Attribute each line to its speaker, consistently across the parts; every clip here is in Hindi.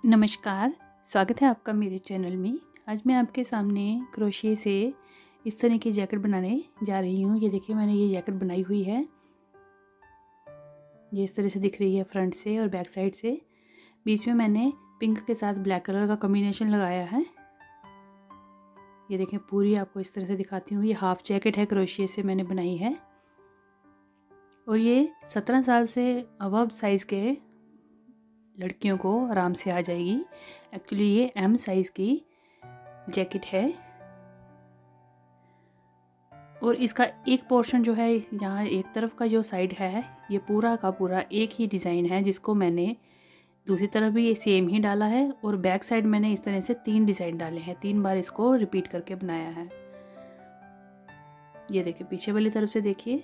Speaker 1: नमस्कार, स्वागत है आपका मेरे चैनल में। आज मैं आपके सामने क्रोशिए से इस तरह की जैकेट बनाने जा रही हूँ। ये देखिए, मैंने ये जैकेट बनाई हुई है। ये इस तरह से दिख रही है फ्रंट से और बैक साइड से। बीच में मैंने पिंक के साथ ब्लैक कलर का कॉम्बिनेशन लगाया है। ये देखें, पूरी आपको इस तरह से दिखाती हूँ। ये हाफ जैकेट है, क्रोशिए से मैंने बनाई है और ये 17 साल से अबव साइज़ के लड़कियों को आराम से आ जाएगी। एक्चुअली ये एम साइज़ की जैकेट है और इसका एक पोर्शन जो है, यहाँ एक तरफ का जो साइड है, ये पूरा का पूरा एक ही डिज़ाइन है, जिसको मैंने दूसरी तरफ भी ये सेम ही डाला है और बैक साइड मैंने इस तरह से 3 डिज़ाइन डाले हैं। 3 बार इसको रिपीट करके बनाया है। ये देखिए, पीछे वाली तरफ से देखिए,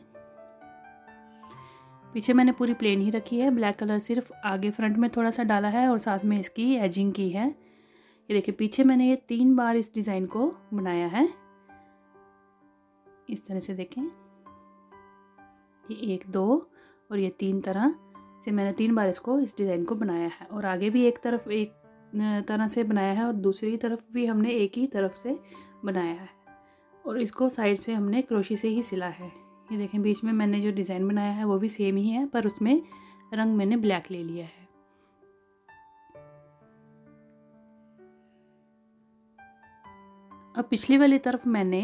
Speaker 1: पीछे मैंने पूरी प्लेन ही रखी है। ब्लैक कलर सिर्फ आगे फ्रंट में थोड़ा सा डाला है और साथ में इसकी एजिंग की है। ये देखिए, पीछे मैंने ये 3 बार इस डिज़ाइन को बनाया है। इस तरह से देखें, ये 1 2 और ये 3 तरह से मैंने 3 बार इसको इस डिज़ाइन को बनाया है। और आगे भी एक तरफ एक तरह से बनाया है और दूसरी तरफ भी हमने एक ही तरफ से बनाया है और इसको साइड से हमने क्रोशे से ही सिला है। ये देखें, बीच में मैंने जो डिज़ाइन बनाया है वो भी सेम ही है, पर उसमें रंग मैंने ब्लैक ले लिया है। अब पिछली वाली तरफ मैंने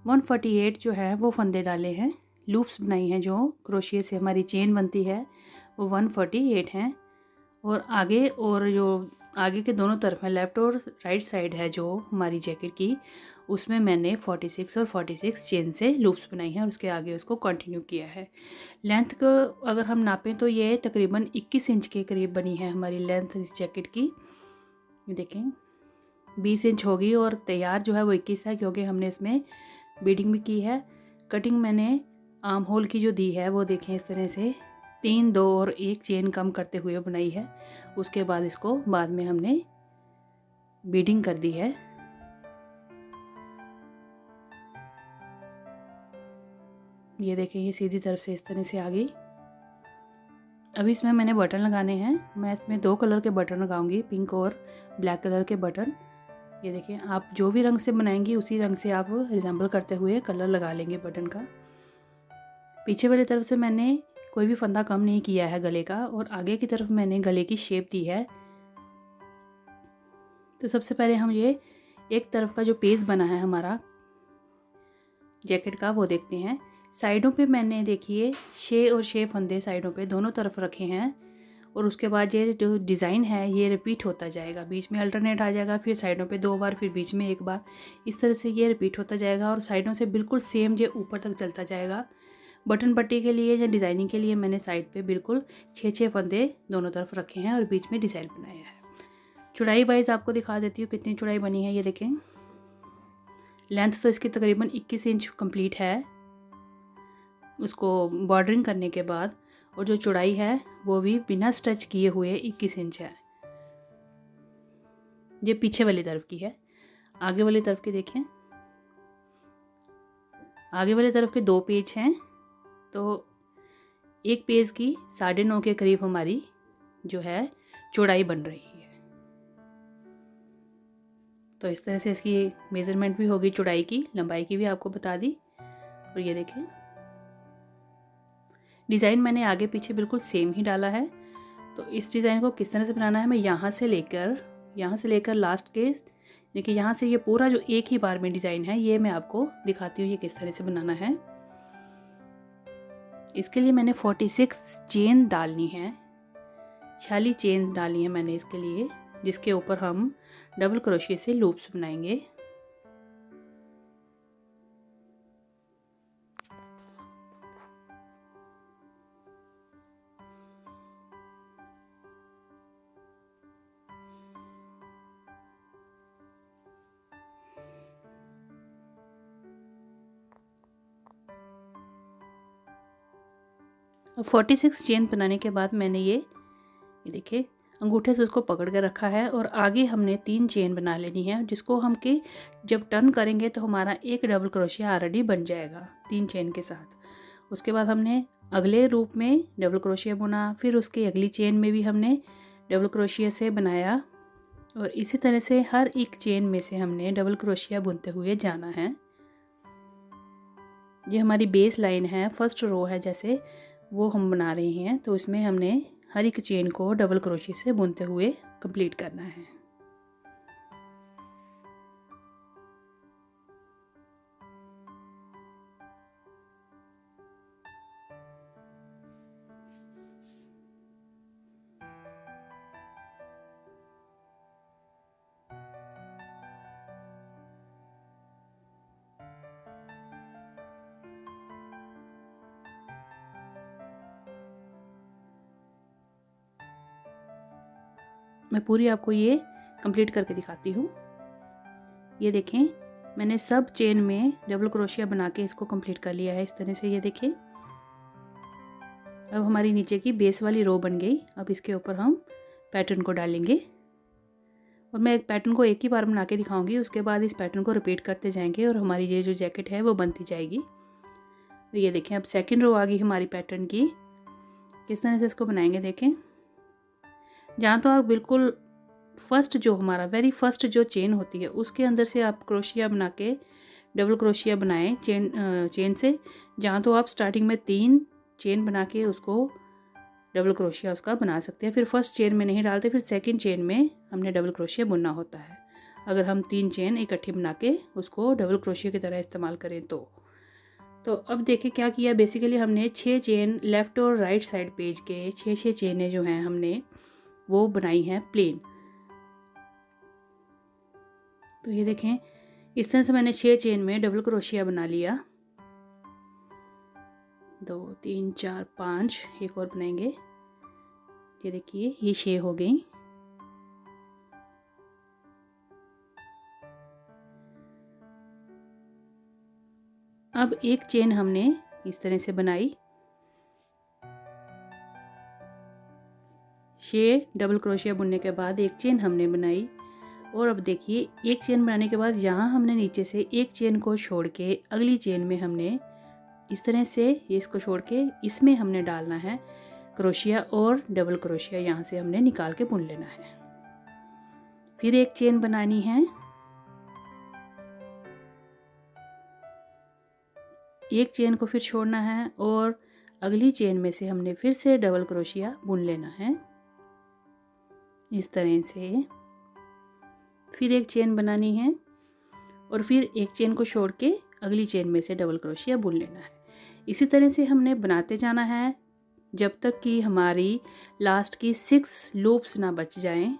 Speaker 1: 148 जो है वो फंदे डाले हैं, लूप्स बनाई हैं। जो क्रोशिए से हमारी चेन बनती है वो 148 हैं और आगे और जो आगे के दोनों तरफ है, लेफ़्ट और राइट साइड है जो हमारी जैकेट की, उसमें मैंने 46 और 46 चेन से लूप्स बनाई हैं और उसके आगे उसको कंटिन्यू किया है। लेंथ को अगर हम नापें तो ये तकरीबन 21 इंच के करीब बनी है हमारी लेंथ इस जैकेट की। ये देखें, 20 इंच होगी और तैयार जो है वो 21 है, क्योंकि हमने इसमें बीडिंग भी की है। कटिंग मैंने आर्म होल की जो दी है वो देखें, इस तरह से 3 2 और 1 चेन कम करते हुए बनाई है। उसके बाद इसको बाद में हमने बीडिंग कर दी है। ये देखें, ये सीधी तरफ से इस तरह से आ गई। अभी इसमें मैंने बटन लगाने हैं। मैं इसमें 2 कलर के बटन लगाऊंगी, पिंक और ब्लैक कलर के बटन। ये देखिए, आप जो भी रंग से बनाएंगी उसी रंग से आप रिजेंबल करते हुए कलर लगा लेंगे बटन का। पीछे वाली तरफ से मैंने कोई भी फंदा कम नहीं किया है गले का और आगे की तरफ मैंने गले की शेप दी है। तो सबसे पहले हम ये एक तरफ का जो पेज बना है हमारा जैकेट का वो देखते हैं। साइडों पे मैंने देखिए 6 और 6 फंदे साइडों पे दोनों तरफ रखे हैं और उसके बाद ये जो डिज़ाइन है ये रिपीट होता जाएगा। बीच में अल्टरनेट आ जाएगा, फिर साइडों पे 2 बार, फिर बीच में 1 बार। इस तरह से ये रिपीट होता जाएगा और साइडों से बिल्कुल सेम ये ऊपर तक चलता जाएगा। बटन पट्टी के लिए या डिज़ाइनिंग के लिए मैंने साइड पे बिल्कुल 6 फंदे दोनों तरफ रखे हैं और बीच में डिज़ाइन बनाया है। चौड़ाई वाइज आपको दिखा देती हूँ कितनी चौड़ाई बनी है। ये देखें, लेंथ तो इसकी तकरीबन 21 इंच कंप्लीट है उसको बॉर्डरिंग करने के बाद, और जो चौड़ाई है वो भी बिना स्टिच किए हुए 21 इंच है। ये पीछे वाली तरफ की है। आगे वाली तरफ की देखें, आगे वाली तरफ के 2 पेज हैं, तो एक पेज की 9.5 के करीब हमारी जो है चौड़ाई बन रही है। तो इस तरह से इसकी मेज़रमेंट भी होगी, चौड़ाई की, लंबाई की भी आपको बता दी। और ये देखें, डिज़ाइन मैंने आगे पीछे बिल्कुल सेम ही डाला है। तो इस डिज़ाइन को किस तरह से बनाना है, मैं यहाँ से लेकर लास्ट के, देखिए यहाँ से ये पूरा जो एक ही बार में डिज़ाइन है ये मैं आपको दिखाती हूँ ये किस तरह से बनाना है। इसके लिए मैंने 46 चेन डालनी है, 46 चेन डालनी है मैंने इसके लिए, जिसके ऊपर हम डबल क्रोशिए से लूप्स बनाएंगे। अब 46 चेन बनाने के बाद मैंने ये देखिए अंगूठे से उसको पकड़ कर रखा है और आगे हमने 3 चेन बना लेनी है, जिसको हम के जब टर्न करेंगे तो हमारा एक डबल क्रोशिया ऑलरेडी बन जाएगा 3 चेन के साथ। उसके बाद हमने अगले रूप में डबल क्रोशिया बुना, फिर उसके अगली चेन में भी हमने डबल क्रोशिया से बनाया और इसी तरह से हर एक चेन में से हमने डबल क्रोशिया बुनते हुए जाना है। ये हमारी बेस लाइन है, फर्स्ट रो है जैसे, वो हम बना रहे हैं। तो इसमें हमने हर एक चेन को डबल क्रोशिया से बुनते हुए कंप्लीट करना है। मैं पूरी आपको ये कंप्लीट करके दिखाती हूँ। ये देखें, मैंने सब चेन में डबल क्रोशिया बना के इसको कंप्लीट कर लिया है इस तरह से। ये देखें, अब हमारी नीचे की बेस वाली रो बन गई। अब इसके ऊपर हम पैटर्न को डालेंगे और मैं एक पैटर्न को एक ही बार बना के दिखाऊंगी। उसके बाद इस पैटर्न को रिपीट करते जाएंगे और हमारी ये जो जैकेट है वो बनती जाएगी। तो ये देखें, अब सेकंड रो आ गई हमारी पैटर्न की। किस तरह से इसको बनाएंगे देखें। जहाँ तो आप बिल्कुल फर्स्ट जो हमारा वेरी फर्स्ट जो चेन होती है उसके अंदर से आप क्रोशिया बना के डबल क्रोशिया बनाएं चेन से। जहाँ तो आप स्टार्टिंग में 3 चेन बना के उसको डबल क्रोशिया उसका बना सकते हैं। फिर फर्स्ट चेन में नहीं डालते, फिर सेकंड चेन में हमने डबल क्रोशिया बुनना होता है। अगर हम 3 चेन इकट्ठी बना के उसको डबल क्रोशिया की तरह इस्तेमाल करें तो अब देखिए क्या किया। बेसिकली हमने 6 चेन लेफ़्ट और राइट साइड पेज के 6 चेनें जो हैं हमने वो बनाई हैं प्लेन। तो ये देखें, इस तरह से मैंने 6 चेन में डबल क्रोशिया बना लिया। 2 3 4 5, एक और बनाएंगे। ये देखिए, ये 6 हो गई। अब एक चेन हमने इस तरह से बनाई, 6 डबल क्रोशिया बुनने के बाद एक चेन हमने बनाई। और अब देखिए, एक चेन बनाने के बाद यहाँ हमने नीचे से एक चेन को छोड़ के अगली चेन में हमने इस तरह से ये इसको छोड़ के इसमें हमने डालना है क्रोशिया और डबल क्रोशिया यहाँ से हमने निकाल के बुन लेना है। फिर एक चेन बनानी है, एक चेन को फिर छोड़ना है और अगली चेन में से हमने फिर से डबल क्रोशिया बुन लेना है इस तरह से। फिर एक चेन बनानी है और फिर एक चेन को छोड़ के अगली चेन में से डबल क्रोशिया बुन लेना है। इसी तरह से हमने बनाते जाना है जब तक कि हमारी लास्ट की 6 लूप्स ना बच जाएं,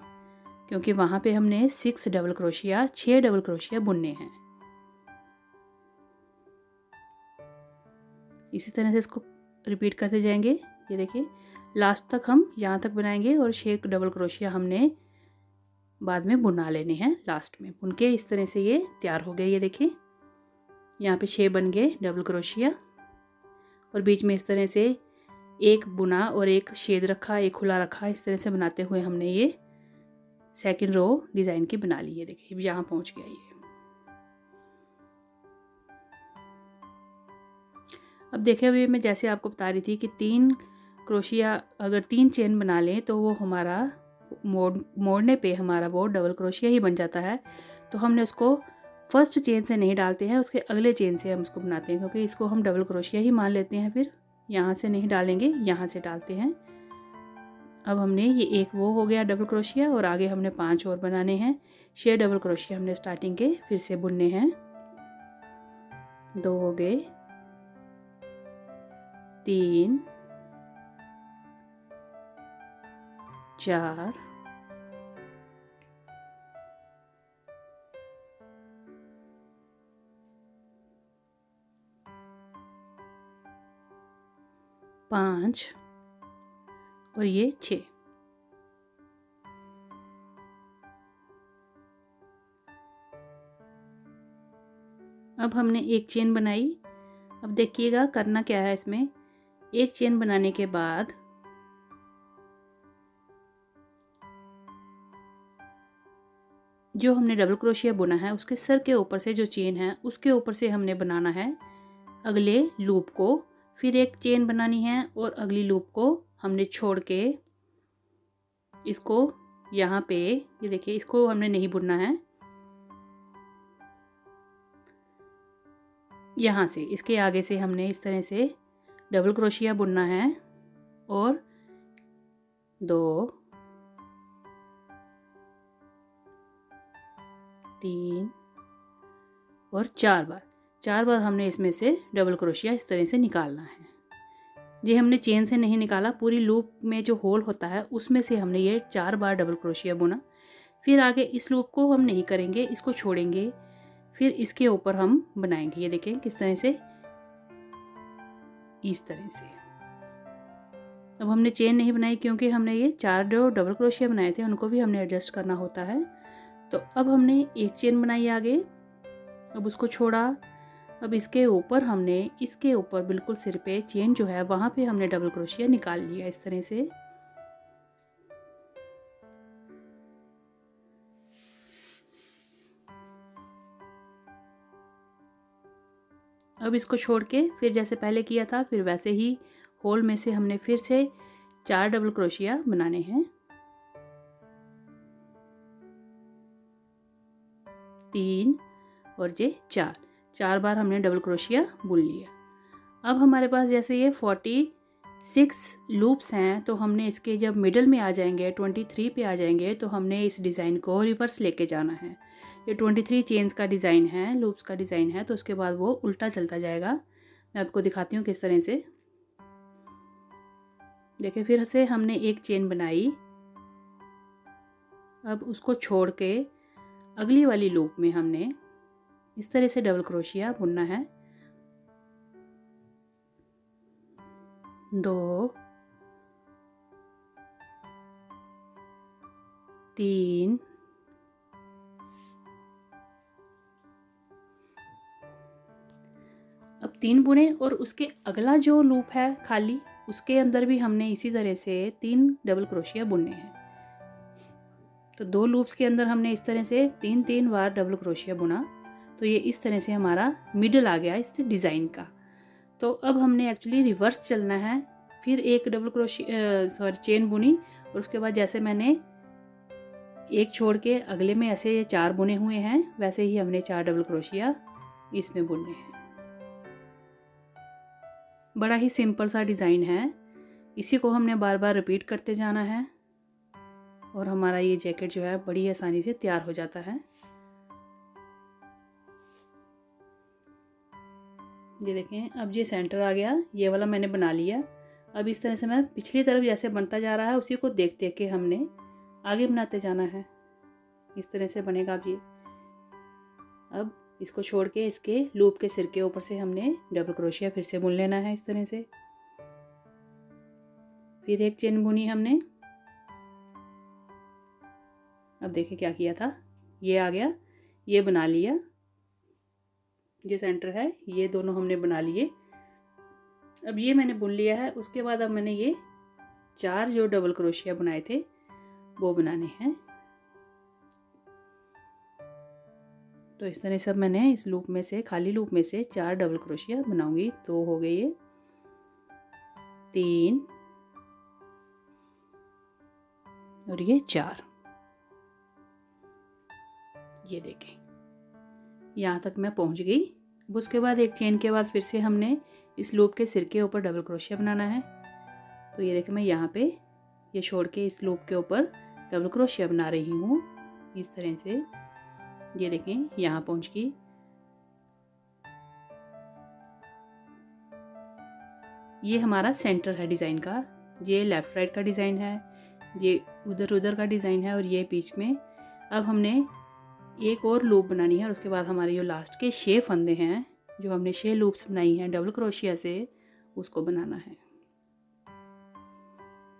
Speaker 1: क्योंकि वहाँ पे हमने 6 डबल क्रोशिया 6 डबल क्रोशिया बुनने हैं। इसी तरह से इसको रिपीट करते जाएंगे। ये देखिए, लास्ट तक हम यहाँ तक बनाएंगे और 6 डबल क्रोशिया हमने बाद में बुना लेने हैं। लास्ट में बुन के इस तरह से ये तैयार हो गए। ये देखिए, यहाँ पे 6 बन गए डबल क्रोशिया और बीच में इस तरह से एक बुना और एक छेद रखा, एक खुला रखा। इस तरह से बनाते हुए हमने ये सेकंड रो डिज़ाइन की बना ली है। देखिए, यहाँ पहुँच गया ये। अब देखिए, अभी मैं जैसे आपको बता रही थी कि 3 क्रोशिया अगर 3 चेन बना लें तो वो हमारा मोड़ने पे हमारा वो डबल क्रोशिया ही बन जाता है। तो हमने उसको फर्स्ट चेन से नहीं डालते हैं, उसके अगले चेन से हम उसको बनाते हैं, क्योंकि इसको हम डबल क्रोशिया ही मान लेते हैं। फिर यहाँ से नहीं डालेंगे, यहाँ से डालते हैं। अब हमने ये एक वो हो गया डबल क्रोशिया और आगे हमने 5 और बनाने हैं। 6 डबल क्रोशिया हमने स्टार्टिंग के फिर से बुनने हैं। 2 हो गए, 3 4 5 और ये 6। अब हमने एक चेन बनाई। अब देखिएगा करना क्या है इसमें। एक चेन बनाने के बाद जो हमने डबल क्रोशिया बुना है उसके सर के ऊपर से जो चेन है उसके ऊपर से हमने बनाना है अगले लूप को। फिर एक चेन बनानी है और अगली लूप को हमने छोड़ के इसको यहाँ पे ये देखिए, इसको हमने नहीं बुनना है, यहाँ से इसके आगे से हमने इस तरह से डबल क्रोशिया बुनना है और 2 3 और 4 बार हमने इसमें से डबल क्रोशिया इस तरह से निकालना है। ये हमने चेन से नहीं निकाला, पूरी लूप में जो होल होता है उसमें से हमने ये 4 बार डबल क्रोशिया बुना। फिर आगे इस लूप को हम नहीं करेंगे, इसको छोड़ेंगे, फिर इसके ऊपर हम बनाएंगे। ये देखें किस तरह से, इस तरह से। अब हमने चेन नहीं बनाई क्योंकि हमने ये 4 जो डबल क्रोशिया बनाए थे उनको भी हमने एडजस्ट करना होता है। तो अब हमने एक चेन बनाई आगे, अब उसको छोड़ा। अब इसके ऊपर हमने, इसके ऊपर बिल्कुल सिर पे चेन जो है वहाँ पे हमने डबल क्रोशिया निकाल लिया इस तरह से। अब इसको छोड़ के फिर जैसे पहले किया था फिर वैसे ही होल में से हमने फिर से 4 डबल क्रोशिया बनाने हैं। 3 और ये 4 बार हमने डबल क्रोशिया बुन लिया। अब हमारे पास जैसे ये 46 लूप्स हैं, तो हमने इसके जब मिडल में आ जाएंगे 23 पे आ जाएंगे तो हमने इस डिज़ाइन को रिवर्स लेके जाना है। ये 23 चेन्स का डिज़ाइन है, लूप्स का डिज़ाइन है, तो उसके बाद वो उल्टा चलता जाएगा। मैं आपको दिखाती हूँ किस तरह से। देखिए फिर से हमने एक चेन बनाई, अब उसको छोड़ के अगली वाली लूप में हमने इस तरह से डबल क्रोशिया बुनना है। 2 3 अब 3 बुने और उसके अगला जो लूप है खाली उसके अंदर भी हमने इसी तरह से 3 डबल क्रोशिया बुनने हैं। तो 2 लूप्स के अंदर हमने इस तरह से 3 बार डबल क्रोशिया बुना, तो ये इस तरह से हमारा मिडल आ गया इस डिज़ाइन का। तो अब हमने एक्चुअली रिवर्स चलना है। फिर एक डबल क्रोशिया चेन बुनी और उसके बाद जैसे मैंने एक छोड़ के अगले में ऐसे ये 4 बुने हुए हैं, वैसे ही हमने 4 डबल क्रोशिया इसमें बुनने हैं। बड़ा ही सिंपल सा डिज़ाइन है, इसी को हमने बार बार रिपीट करते जाना है और हमारा ये जैकेट जो है बड़ी आसानी से तैयार हो जाता है। ये देखें, अब ये सेंटर आ गया, ये वाला मैंने बना लिया। अब इस तरह से मैं पिछली तरफ जैसे बनता जा रहा है उसी को देख देख के हमने आगे बनाते जाना है। इस तरह से बनेगा अब ये। अब इसको छोड़ के इसके लूप के सिर के ऊपर से हमने डबल क्रोशिया फिर से बुन लेना है इस तरह से। फिर एक चेन बुनी हमने। अब देखिए क्या किया था, ये आ गया, ये बना लिया, ये सेंटर है, ये दोनों हमने बना लिए। अब ये मैंने बुन लिया है। उसके बाद अब मैंने ये 4 जो डबल क्रोशिया बनाए थे वो बनाने हैं। तो इस तरह से मैंने इस लूप में से, खाली लूप में से 4 डबल क्रोशिया बनाऊंगी। तो हो गए ये 3 और ये 4। ये देखें यहाँ तक मैं पहुँच गई। अब उसके बाद एक चेन के बाद फिर से हमने इस लूप के सिर के ऊपर डबल क्रोशिया बनाना है। तो ये देखें मैं यहाँ पे ये छोड़ के इस लूप के ऊपर डबल क्रोशिया बना रही हूँ इस तरह से। ये देखें यहाँ पहुँच गई। ये हमारा सेंटर है डिज़ाइन का, ये लेफ़्ट राइट का डिज़ाइन है, ये उधर उधर का डिज़ाइन है और ये बीच में। अब हमने एक और लूप बनानी है और उसके बाद हमारे जो लास्ट के 6 फंदे हैं, जो हमने 6 लूप्स बनाई हैं डबल क्रोशिया से, उसको बनाना है।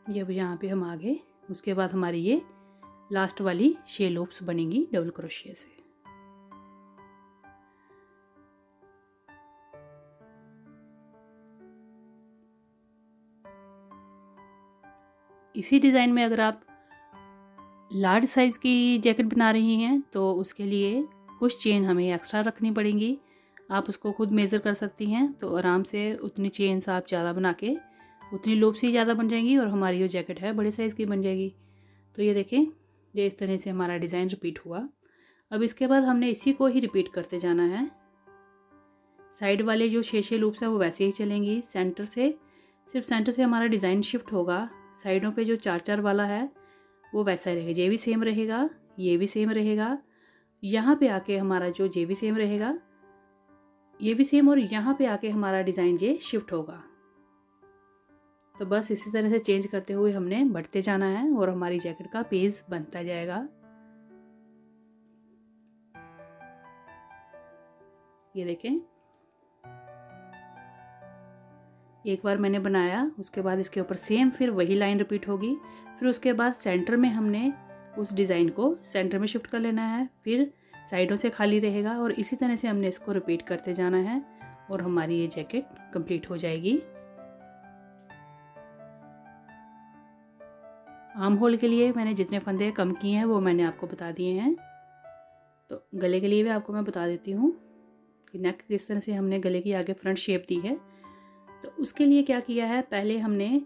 Speaker 1: ये अब यहाँ पे हम आ गए। उसके बाद हमारी ये लास्ट वाली 6 लूप्स बनेंगी डबल क्रोशिया से। इसी डिज़ाइन में अगर आप लार्ज साइज़ की जैकेट बना रही हैं तो उसके लिए कुछ चेन हमें एक्स्ट्रा रखनी पड़ेंगी। आप उसको खुद मेज़र कर सकती हैं, तो आराम से उतनी चेन्स आप ज़्यादा बना के उतनी लूप्स ही ज़्यादा बन जाएंगी और हमारी जो जैकेट है बड़े साइज़ की बन जाएगी। तो ये देखें ये इस तरह से हमारा डिज़ाइन रिपीट हुआ। अब इसके बाद हमने इसी को ही रिपीट करते जाना है। साइड वाले जो 6 लूप्स हैं वो वैसे ही चलेंगी। सेंटर से सिर्फ सेंटर से हमारा डिज़ाइन शिफ्ट होगा। साइडों पे जो 4 वाला है वो वैसा ही रहेगा। ये भी सेम रहेगा, ये भी सेम रहेगा। यहाँ पे आके हमारा जो ये भी सेम रहेगा, ये भी सेम, और यहाँ पे आके हमारा डिज़ाइन ये शिफ्ट होगा। तो बस इसी तरह से चेंज करते हुए हमने बढ़ते जाना है और हमारी जैकेट का पेज बनता जाएगा। ये देखें, एक बार मैंने बनाया, उसके बाद इसके ऊपर सेम फिर वही लाइन रिपीट होगी। फिर उसके बाद सेंटर में हमने उस डिज़ाइन को सेंटर में शिफ्ट कर लेना है, फिर साइडों से खाली रहेगा और इसी तरह से हमने इसको रिपीट करते जाना है और हमारी ये जैकेट कंप्लीट हो जाएगी। आर्म होल के लिए मैंने जितने फंदे कम किए हैं वो मैंने आपको बता दिए हैं। तो गले के लिए भी आपको मैं बता देती हूँ कि नेक किस तरह से हमने गले की आगे फ्रंट शेप दी है। तो उसके लिए क्या किया है, पहले हमने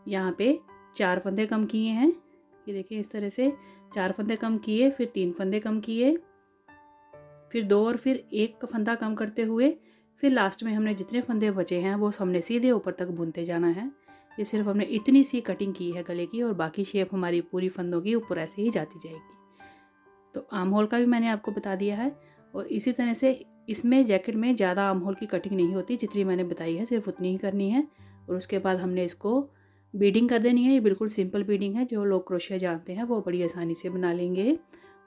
Speaker 1: यहाँ पे 4 फंदे कम किए हैं। ये देखिए इस तरह से 4 फंदे कम किए, फिर 3 फंदे कम किए, फिर 2 और फिर 1 फंदा कम करते हुए फिर लास्ट में हमने जितने फंदे बचे हैं वो हमने सीधे ऊपर तक बुनते जाना है। ये सिर्फ हमने इतनी सी कटिंग की है गले की, और बाकी शेप हमारी पूरी फंदों की ऊपर ऐसे ही जाती जाएगी। तो आर्म होल का भी मैंने आपको बता दिया है। और इसी तरह से इसमें जैकेट में ज़्यादा आर्म होल की कटिंग नहीं होती, जितनी मैंने बताई है सिर्फ उतनी ही करनी है। और उसके बाद हमने इसको बीडिंग कर देनी है। ये बिल्कुल सिंपल बीडिंग है, जो लोग क्रोशिया जानते हैं वो बड़ी आसानी से बना लेंगे।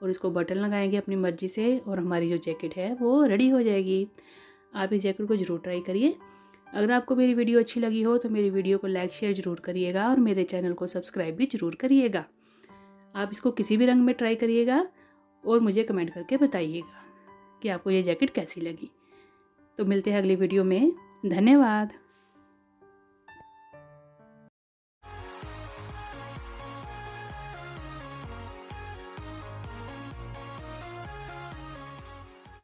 Speaker 1: और इसको बटन लगाएंगे अपनी मर्ज़ी से और हमारी जो जैकेट है वो रेडी हो जाएगी। आप इस जैकेट को ज़रूर ट्राई करिए। अगर आपको मेरी वीडियो अच्छी लगी हो तो मेरी वीडियो को लाइक शेयर ज़रूर करिएगा और मेरे चैनल को सब्सक्राइब भी ज़रूर करिएगा। आप इसको किसी भी रंग में ट्राई करिएगा और मुझे कमेंट करके बताइएगा कि आपको ये जैकेट कैसी लगी। तो मिलते हैं अगली वीडियो में। धन्यवाद।